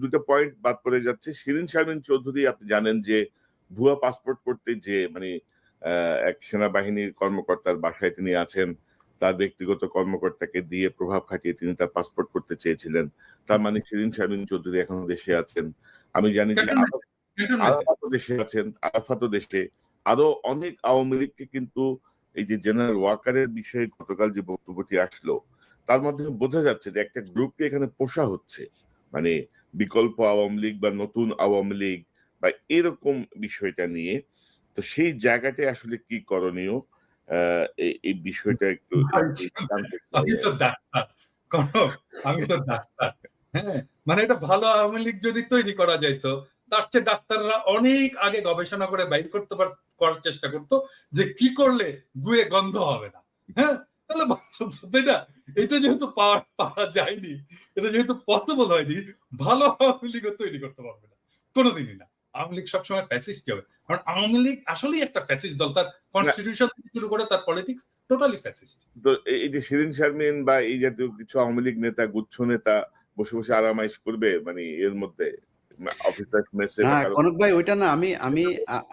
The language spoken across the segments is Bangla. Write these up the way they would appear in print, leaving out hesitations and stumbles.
দুটো পয়েন্ট বাদ পড়ে যাচ্ছে। শিরীন শারমিন চৌধুরী আপনি জানেন যে ভুয়া পাসপোর্ট করতে যে মানে এক সেনাবাহিনীর কর্মকর্তার বাসায় তিনি আছেন। তার ব্যক্তিগত কর্মকর্তাকে দিয়ে প্রভাব খাটিয়ে তিনি তার পাসপোর্ট করতে চেয়েছিলেন। তার মানে শিরীন শারমিন চৌধুরী এখনো দেশে আছেন। আমি জানি যে আরাফাতও দেশে আছেন, আরাফাতও দেশে। আরো অনেক আওয়ামী লীগকে কিন্তু এই যে জেনারেল ওয়াকারের বিষয়ে গতকাল যে বক্তব্যটি আসলো, তার মাধ্যমে বোঝা যাচ্ছে যে একটা গ্রুপকে এখানে পোষা হচ্ছে। মানে বিকল্প আওয়ামী লীগ বা নতুন আওয়ামী লীগ বা এরকম বিষয়টা নিয়ে। তো সেই জায়গাটায় আসলে কি করণীয় এই বিষয়টা একটু জানতে চাই। আমি তো ডাক্তার কনক, আমি তো ডাক্তার। হ্যাঁ, মানে এটা ভালো আওয়ামী লীগ যদি তৈরি করা যাইতো, তার চেয়ে ডাক্তাররা অনেক আগে গবেষণা করে বাইর করতে করার চেষ্টা করতো যে কি করলে গুয়ে গন্ধ হবে না। হ্যাঁ, তাহলে তাই না? এটা যেহেতু পাওয়া যায়নি, এটা যেহেতু পসিবল হয়নি, ভালো আওয়ামী লীগও তৈরি করতে পারবে না। কোনোদিনই না। আওয়ামী লীগ সবসময় ফ্যাসিস্ট হবে। কারণ আওয়ামী লীগ আসলেই একটা ফ্যাসিস্ট দল। তার কনস্টিটিউশন থেকে শুরু করে তার পলিটিক্স টোটালি ফ্যাসিস্ট। তো এই যে শিরীন শারমিন বা এই জাতীয় কিছু আওয়ামী লীগ নেতা, গুচ্ছ নেতা বসে, বসে আরামাইশ করবে মানে এর মধ্যে অফিসার্স মেসে না বা কারো কনক ভাই ওইটা না, আমি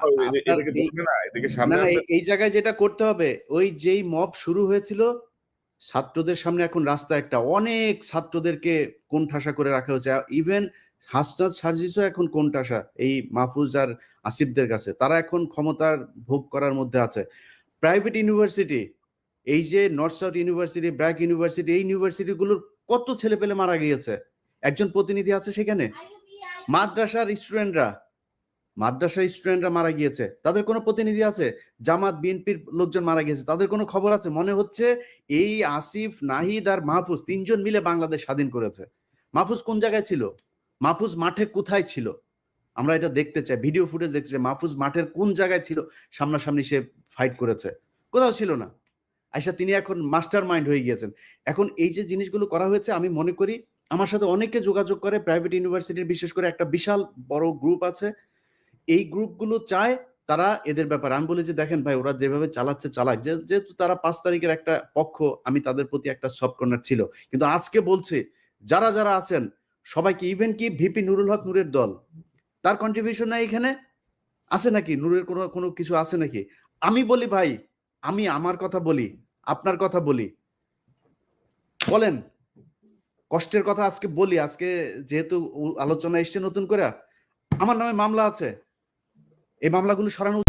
আপনার এটাকে ধরবে না, এটাকে না সামনে না আনবে। এই জায়গায় যেটা করতে হবে, ওই যেই মব শুরু হয়েছিল ছাত্রদের সামনে এখন রাস্তা একটা অনেক ছাত্রদেরকে কোণঠাসা করে রাখা হয়েছে। ইভেন হাসনাত সার্জিসও এখন কোণঠাসা এই মাহফুজ আর আসিফদের কাছে। তারা এখন ক্ষমতার ভোগ করার মধ্যে আছে। প্রাইভেট ইউনিভার্সিটি, এই যে north south university, BRAC university, এই ইউনিভার্সিটিগুলোর কত ছেলে পেলে মারা গিয়েছে। একজন প্রতিনিধি আছে সেখানে। মাদ্রাসার স্টুডেন্টরা মারা গিয়েছে, তাদের কোনো প্রতিনিধি আছে? জামাত বিএনপির লোকজন মারা গিয়েছে, তাদের কোনো খবর আছে? মনে হচ্ছে এই আসিফ, নাহিদ আর মাহফুজ তিনজন মিলে বাংলাদেশ স্বাধীন করেছে। মাহফুজ কোন জায়গায় ছিল? মাহফুজ মাঠে কোথায় ছিল? আমরা এটা দেখতে চাই, ভিডিও ফুটেজ দেখতে চাই। মাহফুজ মাঠের কোন জায়গায় ছিল? সামনাসামনি সে ফাইট করেছে? কোথাও ছিল না। আইসা তিনি এখন মাস্টার মাইন্ড হয়ে গিয়েছেন। এখন এই যে জিনিসগুলো করা হয়েছে, আমি মনে করি আমার সাথে অনেকে যোগাযোগ করে প্রাইভেট ইউনিভার্সিটির, বিশেষ করে একটা বিশাল বড় গ্রুপ আছে, এই গ্রুপগুলো চায় তারা এদের ব্যাপারে। আমি বলি যে দেখেন ভাই, ওরা যেভাবে চালাচ্ছে চালাক, যেহেতু তারা 5 তারিখের একটা পক্ষ, আমি তাদের প্রতি একটা সফট কর্নার ছিল, কিন্তু আজকে বলছে যারা যারা আছেন সবাইকে, ইভেন কি ভিপি নুরুল হক নূরের দল, তার কন্ট্রিবিউশন নাই এখানে আছে নাকি? নূরের কোনো কোনো কিছু আছে নাকি? আমি বলি ভাই, আমি আমার কথা বলি, আপনার কথা বলি, বলেন কষ্টের কথা আজকে বলি। আজকে যেহেতু আলোচনা এসছে নতুন করে, আমার নামে মামলা আছে, এই মামলাগুলো সরানো